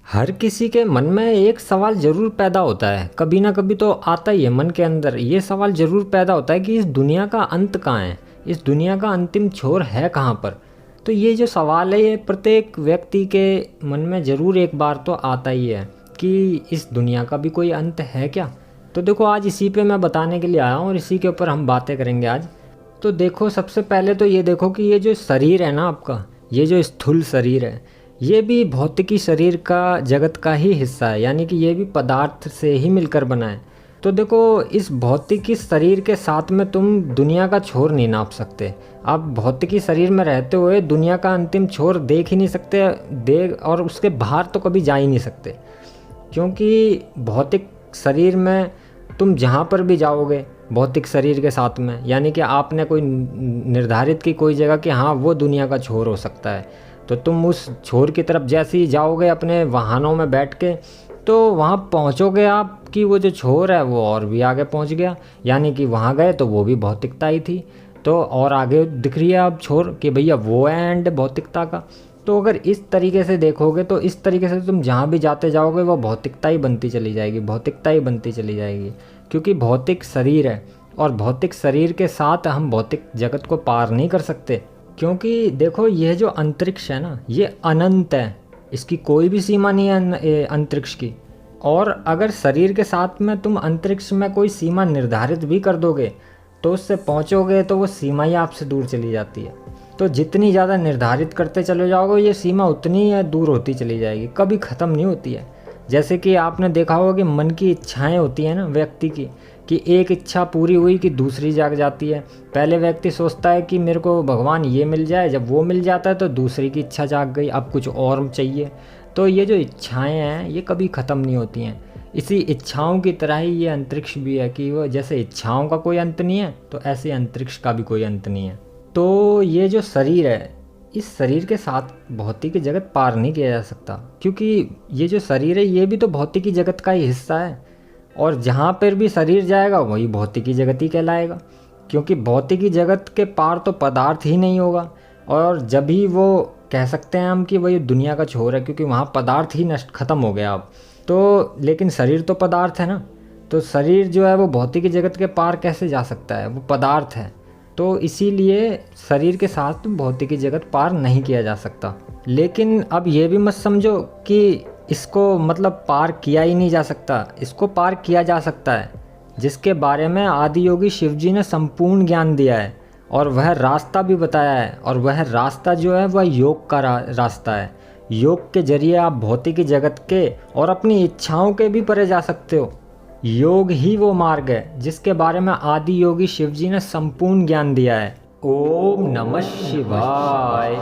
हर किसी के मन में एक सवाल ज़रूर पैदा होता है, कभी ना कभी तो आता ही है मन के अंदर। ये सवाल ज़रूर पैदा होता है कि इस दुनिया का अंत कहाँ है, इस दुनिया का अंतिम छोर है कहाँ पर। तो ये जो सवाल है ये प्रत्येक व्यक्ति के मन में ज़रूर एक बार तो आता ही है कि इस दुनिया का भी कोई अंत है क्या। तो देखो आज इसी पे मैं बताने के लिए आया हूँ और इसी के ऊपर हम बातें करेंगे आज। तो देखो सबसे पहले तो ये देखो कि ये जो शरीर है ना आपका, ये जो स्थूल शरीर है, ये भी भौतिकी शरीर का जगत का ही हिस्सा है, यानी कि ये भी पदार्थ से ही मिलकर बना है। तो देखो इस भौतिकी शरीर के साथ में तुम दुनिया का छोर नहीं नाप सकते। आप भौतिकी शरीर में रहते हुए दुनिया का अंतिम छोर देख ही नहीं सकते, देख और उसके बाहर तो कभी जा ही नहीं सकते, क्योंकि भौतिक शरीर में तुम जहाँ पर भी जाओगे भौतिक शरीर के साथ में, यानी कि आपने कोई निर्धारित की कोई जगह कि हाँ वो दुनिया का छोर हो सकता है, तो तुम उस छोर की तरफ जैसे ही जाओगे अपने वाहनों में बैठ के, तो वहाँ पहुँचोगे आप कि वो जो छोर है वो और भी आगे पहुँच गया, यानी कि वहाँ गए तो वो भी भौतिकता ही थी, तो और आगे दिख रही है अब छोर कि भैया वो है एंड भौतिकता का। तो अगर इस तरीके से देखोगे तो इस तरीके से तुम जहाँ भी जाते जाओगे वो भौतिकता ही बनती चली जाएगी, भौतिकता ही बनती चली जाएगी, क्योंकि भौतिक शरीर है और भौतिक शरीर के साथ हम भौतिक जगत को पार नहीं कर सकते। क्योंकि देखो यह जो अंतरिक्ष है ना ये अनंत है, इसकी कोई भी सीमा नहीं है अंतरिक्ष की। और अगर शरीर के साथ में तुम अंतरिक्ष में कोई सीमा निर्धारित भी कर दोगे तो उससे पहुंचोगे तो वो सीमा ही आपसे दूर चली जाती है। तो जितनी ज़्यादा निर्धारित करते चले जाओगे ये सीमा उतनी ही दूर होती चली जाएगी, कभी ख़त्म नहीं होती है। जैसे कि आपने देखा होगा कि मन की इच्छाएं होती हैं ना व्यक्ति की, कि एक इच्छा पूरी हुई कि दूसरी जाग जाती है। पहले व्यक्ति सोचता है कि मेरे को भगवान ये मिल जाए, जब वो मिल जाता है तो दूसरी की इच्छा जाग गई, अब कुछ और चाहिए। तो ये जो इच्छाएं हैं ये कभी ख़त्म नहीं होती हैं। इसी इच्छाओं की तरह ही ये अंतरिक्ष भी है कि वो जैसे इच्छाओं का कोई अंत नहीं है तो ऐसे अंतरिक्ष का भी कोई अंत नहीं है। तो ये जो शरीर है इस शरीर के साथ भौतिकी जगत पार नहीं किया जा सकता, क्योंकि ये जो शरीर है ये भी तो भौतिकी जगत का ही हिस्सा है, और जहाँ पर भी शरीर जाएगा वही भौतिकी जगत ही कहलाएगा, क्योंकि भौतिकी जगत के पार तो पदार्थ ही नहीं होगा। और जब ही वो कह सकते हैं हम कि वही दुनिया का छोर है, क्योंकि वहाँ पदार्थ ही नष्ट खत्म हो गया अब तो। लेकिन शरीर तो पदार्थ है ना, तो शरीर जो है वो भौतिकी जगत के पार कैसे जा सकता है, वो पदार्थ है। तो इसीलिए शरीर के साथ भौतिकी जगत पार नहीं किया जा सकता। लेकिन अब ये भी मत समझो कि इसको मतलब पार किया ही नहीं जा सकता, इसको पार किया जा सकता है, जिसके बारे में आदि योगी शिव जी ने संपूर्ण ज्ञान दिया है और वह रास्ता भी बताया है। और वह रास्ता जो है वह योग का रास्ता है। योग के जरिए आप भौतिकी जगत के और अपनी इच्छाओं के भी परे जा सकते हो। योग ही वो मार्ग है जिसके बारे में आदि योगी शिव जी ने संपूर्ण ज्ञान दिया है। ओम नमः शिवाय।